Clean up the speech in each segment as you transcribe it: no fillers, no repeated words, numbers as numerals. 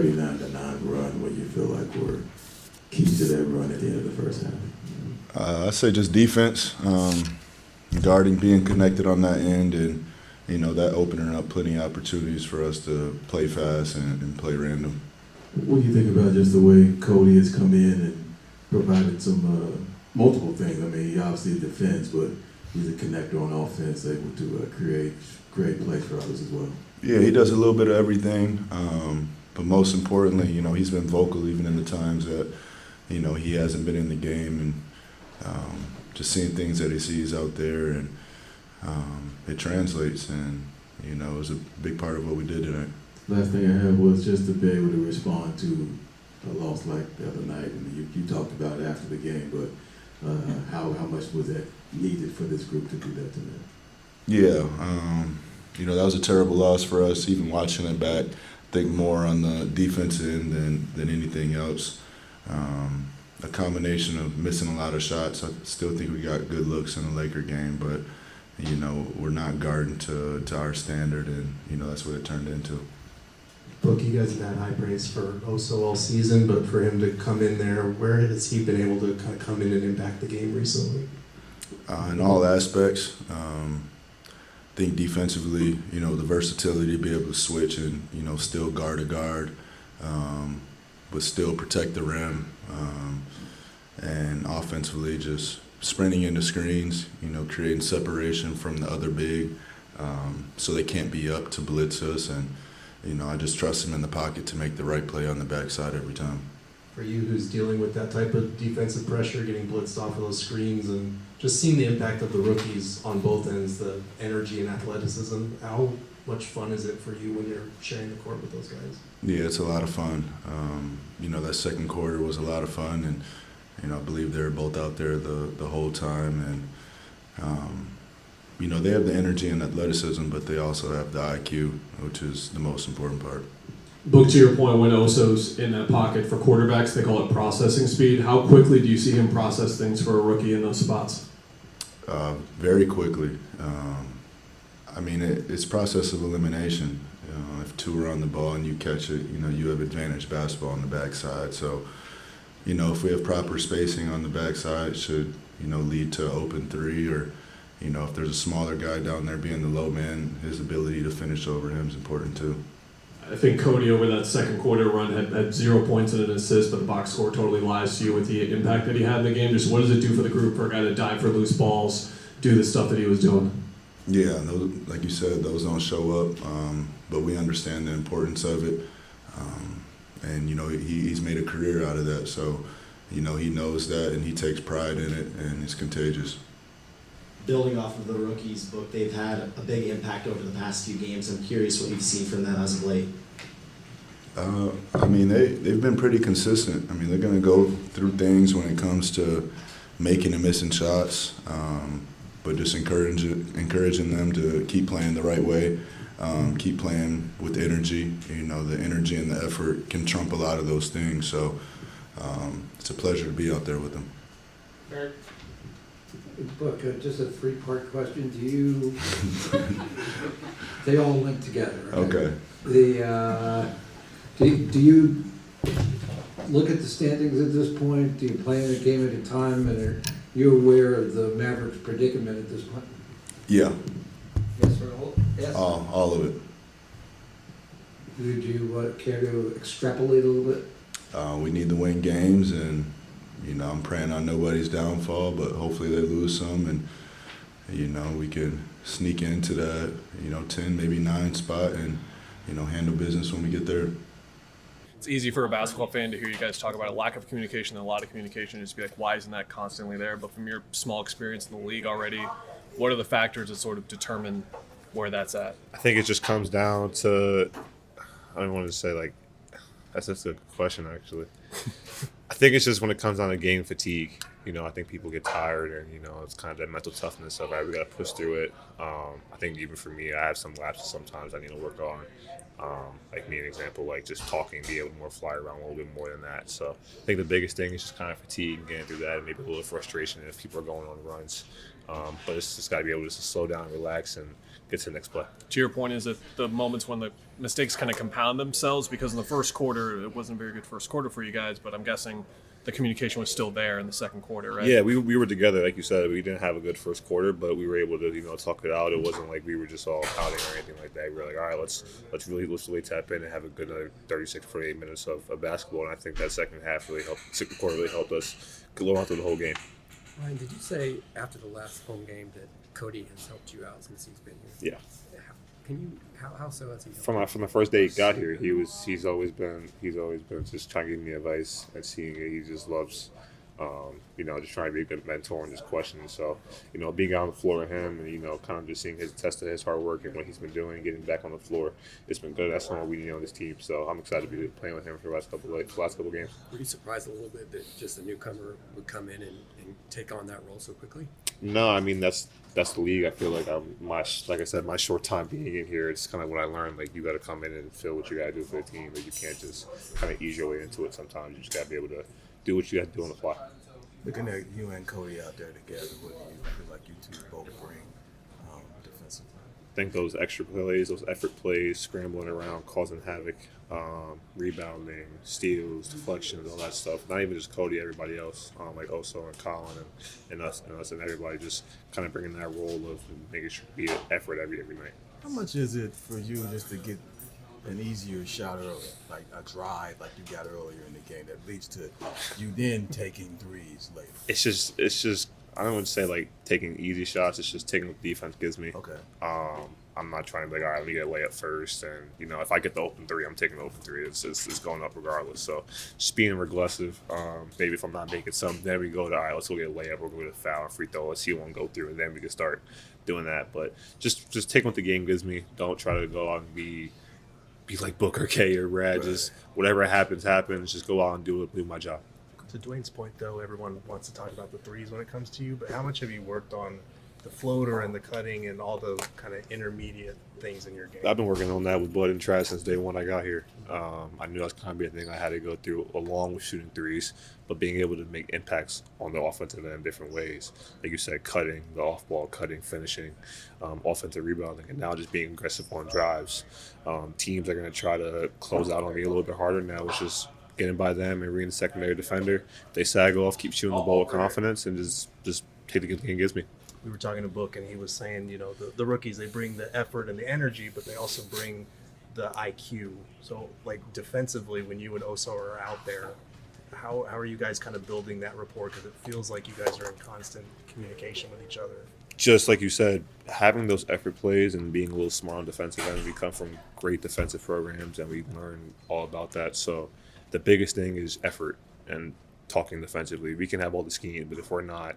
39-9 run, what you feel like were keys to that run at the end of the first half? I'd say just defense, guarding, being connected on that end, and that opening up plenty of opportunities for us to play fast and play random. What do you think about just the way Cody has come in and provided some multiple things? I mean, he obviously defends, but he's a connector on offense, able to create great plays for others as well. Yeah, he does a little bit of everything, but most importantly, he's been vocal even in the times that, he hasn't been in the game, and just seeing things that he sees out there, and it translates, and, it was a big part of what we did tonight. Last thing I had was just to be able to respond to a loss like the other night, and you talked about it after the game, but how much was that needed for this group to do that tonight? Yeah, that was a terrible loss for us. Even watching it back, I think more on the defense end than anything else. A combination of missing a lot of shots. I still think we got good looks in the Laker game, but we're not guarding to our standard, and that's what it turned into. Book, you guys have had high praise for Oso all season, but for him to come in there, where has he been able to kind of come in and impact the game recently? In all aspects. I think defensively, the versatility to be able to switch and, still guard a guard, but still protect the rim. And offensively, just sprinting into screens, creating separation from the other big, so they can't be up to blitz us. And, I just trust him in the pocket to make the right play on the backside every time. For you, who's dealing with that type of defensive pressure, getting blitzed off of those screens, and just seeing the impact of the rookies on both ends, the energy and athleticism, how much fun is it for you when you're sharing the court with those guys? Yeah, it's a lot of fun. That second quarter was a lot of fun, and I believe they were both out there the whole time. And they have the energy and athleticism, but they also have the IQ, which is the most important part. Book, to your point, when Oso's in that pocket for quarterbacks, they call it processing speed. How quickly do you see him process things for a rookie in those spots? Very quickly. It's process of elimination. If two are on the ball and you catch it, you have advantage basketball on the backside. So, if we have proper spacing on the backside, should, lead to open three, or, if there's a smaller guy down there being the low man, his ability to finish over him is important too. I think Cody over that second quarter run had 0 points and an assist, but the box score totally lies to you with the impact that he had in the game. Just what does it do for the group for a guy to dive for loose balls, do the stuff that he was doing? Yeah, those, like you said, those don't show up, but we understand the importance of it. And, he's made a career out of that. So, he knows that, and he takes pride in it, and it's contagious. Building off of the rookies, Book, they've had a big impact over the past few games. I'm curious what you've seen from them as of late. They've been pretty consistent. They're going to go through things when it comes to making and missing shots, but just encouraging them to keep playing the right way, keep playing with energy. The energy and the effort can trump a lot of those things. So it's a pleasure to be out there with them. Book, just a three-part question. Do you? They all link together. Right? Okay. Do you look at the standings at this point? Do you play in a game at a time? And are you aware of the Mavericks' predicament at this point? Yeah. Yes or no? Yes. All of it. Would you care to extrapolate a little bit? We need to win games, and I'm praying on nobody's downfall, but hopefully they lose some, and we can sneak into that 10, maybe 9 spot, and handle business when we get there. It's easy for a basketball fan to hear you guys talk about a lack of communication and a lot of communication, just be like, why isn't that constantly there? But from your small experience in the league already, what are the factors that sort of determine where that's at? I think it just comes down to, I don't want to say that's just a good question actually. I think it's just when it comes down to game fatigue. I think people get tired, and it's kind of that mental toughness of, all right, we got to push through it. I think even for me, I have some lapses sometimes I need to work on. Like me, an example, just talking, be able to more fly around a little bit more than that. So I think the biggest thing is just kind of fatigue and getting through that, and maybe a little frustration if people are going on runs. But it's just got to be able to just slow down, relax, and get to the next play. To your point, is it the moments when the mistakes kind of compound themselves? Because in the first quarter, it wasn't a very good first quarter for you guys, but I'm guessing the communication was still there in the second quarter, right? Yeah, we were together, like you said. We didn't have a good first quarter, but we were able to talk it out. It wasn't like we were just all pouting or anything like that. We were like, all right, let's really tap in and have a good 36, 48 minutes of basketball. And I think that second quarter really helped us go on through the whole game. Ryan, did you say after the last home game that Cody has helped you out since he's been here? Yeah. How so has he helped? From the first day he got here, he's always been just trying to give me advice and seeing it. He just loves, just trying to be a good mentor and just questioning. So, being out on the floor with him and kind of just seeing his test of his hard work and what he's been doing, getting back on the floor, it's been good. That's something we need on this team. So I'm excited to be playing with him for the last couple games. Were you surprised a little bit that just a newcomer would come in and take on that role so quickly? No, I mean that's the league. I feel like like I said, my short time being in here, it's kind of what I learned. Like you got to come in and feel what you got to do for the team. Like you can't just kind of ease your way into it. Sometimes you just got to be able to do what you got to do on the fly. Looking at you and Cody out there together, what do you feel like you two both bring defensively? I think those extra plays, those effort plays, scrambling around, causing havoc, rebounding, steals, deflections, all that stuff. Not even just Cody, everybody else, like Oso and Colin and us and everybody just kind of bringing that role of making sure be an effort every night. How much is it for you just to get an easier shot early, like a drive like you got earlier in the game that leads to you then taking threes later? It's just I don't want to say like taking easy shots. It's just taking what the defense gives me. Okay. I'm not trying to be like, all right, let me get a layup first. And, if I get the open three, I'm taking the open three. It's going up regardless. So just being aggressive. Maybe if I'm not making some, then we go to, all right, let's go get a layup. We'll go get a foul and free throw. Let's see one go through. And then we can start doing that. But just take what the game gives me. Don't try to go out and be like Booker, K, or Brad. Right. Just whatever happens. Just go out and do my job. To Dwayne's point, though, everyone wants to talk about the threes when it comes to you, but how much have you worked on the floater and the cutting and all the kind of intermediate things in your game? I've been working on that with blood and trash since day one I got here. I knew that was kind of be a thing I had to go through along with shooting threes, but being able to make impacts on the offensive end in different ways. Like you said, cutting, the off-ball cutting, finishing, offensive rebounding, and now just being aggressive on drives. Teams are going to try to close out on me a little bit harder now, which is getting by them and reading the secondary defender. They sag off, keep shooting the ball with confidence, and just take the good thing it gives me. We were talking to Book, and he was saying, the rookies, they bring the effort and the energy, but they also bring the IQ. So, like, defensively, when you and Oso are out there, how are you guys kind of building that rapport? Because it feels like you guys are in constant communication with each other. Just like you said, having those effort plays and being a little smart on defensive end. We come from great defensive programs, and we learn all about that. So the biggest thing is effort and talking defensively. We can have all the scheme, but if we're not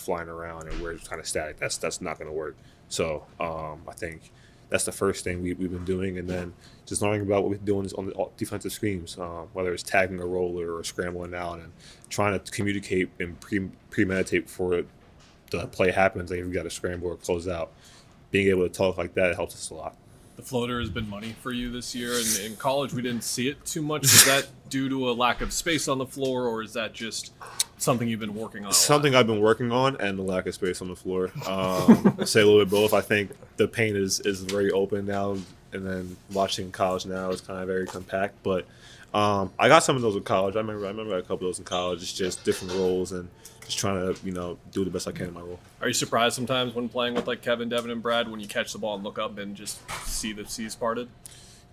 flying around and we're kind of static, that's not going to work. So I think that's the first thing we've been doing, and then just learning about what we're doing on the defensive schemes, whether it's tagging a roller or scrambling out and trying to communicate and premeditate before the play happens. Like if we got to scramble or close out, being able to talk like that helps us a lot. The floater has been money for you this year, and in college we didn't see it too much. Is that due to a lack of space on the floor, or is that just something you've been working on? Something I've been working on, and the lack of space on the floor. I say a little bit both. I think the paint is very open now, and then watching college now is kind of very compact. But I got some of those in college. I remember a couple of those in college. It's just different roles and just trying to do the best I can in my role. Are you surprised sometimes when playing with like Kevin, Devin, and Brad when you catch the ball and look up and just see the seas parted?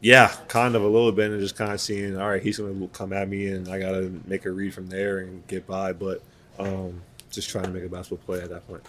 Yeah, kind of a little bit, and just kind of seeing, all right, he's going to come at me, and I got to make a read from there and get by. But just trying to make a basketball play at that point.